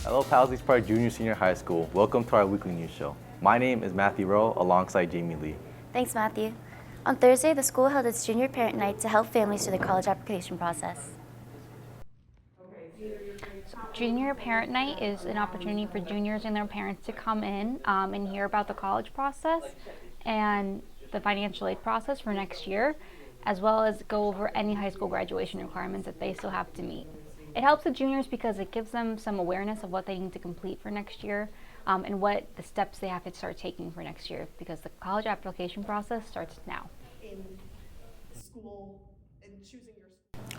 Hello, Palsy Park Junior Senior High School. Welcome to our weekly news show. My name is Matthew Rowe, alongside Jamie Lee. Thanks, Matthew. On Thursday, the school held its Junior Parent Night to help families through the college application process. Junior Parent Night is an opportunity for juniors and their parents to come in and hear about the college process and the financial aid process for next year, as well as go over any high school graduation requirements that they still have to meet. It helps the juniors because it gives them some awareness of what they need to complete for next year and what the steps they have to start taking for next year, because the college application process starts now.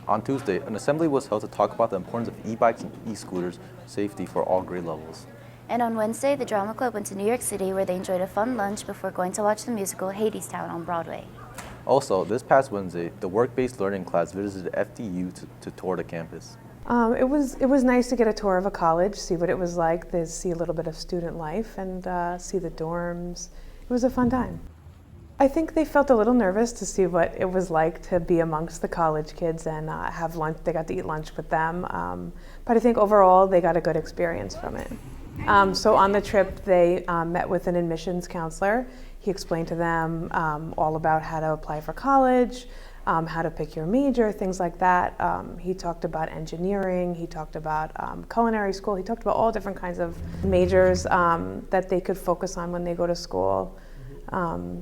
On Tuesday, an assembly was held to talk about the importance of e-bikes and e-scooters safety for all grade levels. And on Wednesday, the Drama Club went to New York City where they enjoyed a fun lunch before going to watch the musical Hadestown on Broadway. Also, this past Wednesday, the work-based learning class visited FDU to tour the campus. It was nice to get a tour of a college, see what it was like, to see a little bit of student life and see the dorms. It was a fun time. I think they felt a little nervous to see what it was like to be amongst the college kids and have lunch. They got to eat lunch with them, but I think overall they got a good experience from it. So on the trip, they met with an admissions counselor. He explained to them all about how to apply for college, how to pick your major, things like that. He talked about engineering, he talked about culinary school, he talked about all different kinds of majors that they could focus on when they go to school.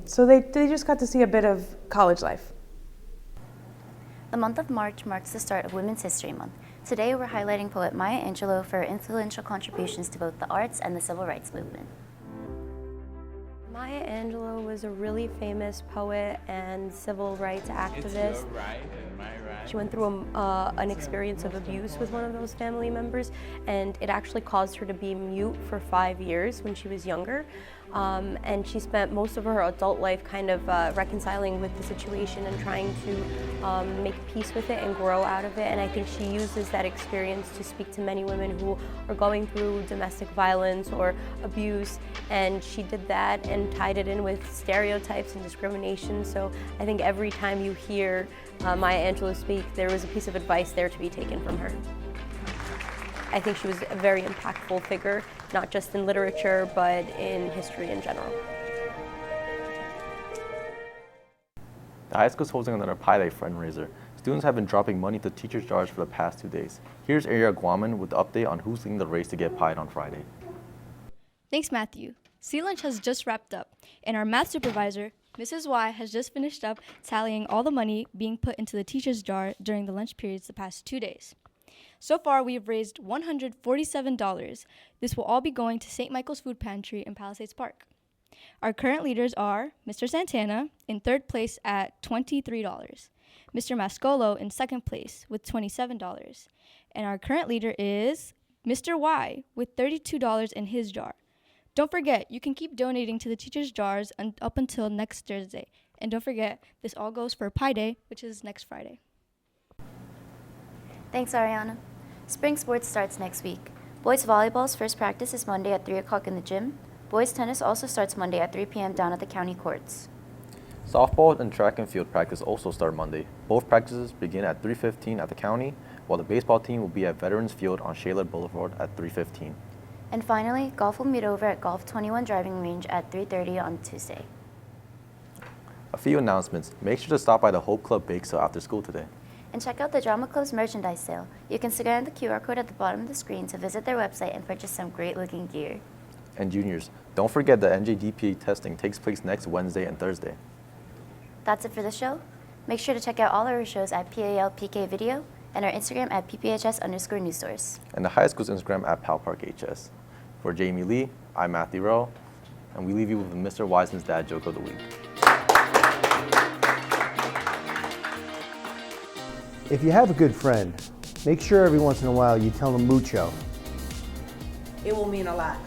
So they just got to see a bit of college life. The month of March marks the start of Women's History Month. Today we're highlighting poet Maya Angelou for her influential contributions to both the arts and the civil rights movement. Maya Angelou was a really famous poet and civil rights activist. She went through an experience of abuse with one of those family members, and it actually caused her to be mute for 5 years when she was younger. And she spent most of her adult life kind of reconciling with the situation and trying to make peace with it and grow out of it. And I think she uses that experience to speak to many women who are going through domestic violence or abuse. And she did that and tied it in with stereotypes and discrimination. So I think every time you hear Maya Angelou speak, there was a piece of advice there to be taken from her. I think she was a very impactful figure, not just in literature, but in history in general. The high school is hosting another Pi Day fundraiser. Students have been dropping money to teachers' jars for the past 2 days. Here's Aria Guaman with the update on who's leading the race to get pied on Friday. Thanks, Matthew. Sea Lunch has just wrapped up, and our math supervisor, Mrs. Y, has just finished up tallying all the money being put into the teacher's jar during the lunch periods the past 2 days. So far, we have raised $147. This will all be going to St. Michael's Food Pantry in Palisades Park. Our current leaders are Mr. Santana in third place at $23, Mr. Mascolo in second place with $27, and our current leader is Mr. Y with $32 in his jar. Don't forget, you can keep donating to the teachers' jars up until next Thursday. And don't forget, this all goes for Pi Day, which is next Friday. Thanks, Ariana. Spring sports starts next week. Boys volleyball's first practice is Monday at 3 o'clock in the gym. Boys tennis also starts Monday at 3 p.m. down at the county courts. Softball and track and field practice also start Monday. Both practices begin at 3:15 at the county, while the baseball team will be at Veterans Field on Shaler Boulevard at 3:15. And finally, golf will meet over at Golf 21 Driving Range at 3:30 on Tuesday. A few announcements. Make sure to stop by the Hope Club Bake Sale after school today. And check out the Drama Club's merchandise sale. You can scan the QR code at the bottom of the screen to visit their website and purchase some great-looking gear. And juniors, don't forget that NJDPA testing takes place next Wednesday and Thursday. That's it for the show. Make sure to check out all our shows at PALPK Video and our Instagram at PPHS_newssource. And the high school's Instagram at PalParkHS. For Jamie Lee, I'm Matthew Rowe, and we leave you with Mr. Wiseman's dad joke of the week. If you have a good friend, make sure every once in a while you tell them mucho. It will mean a lot.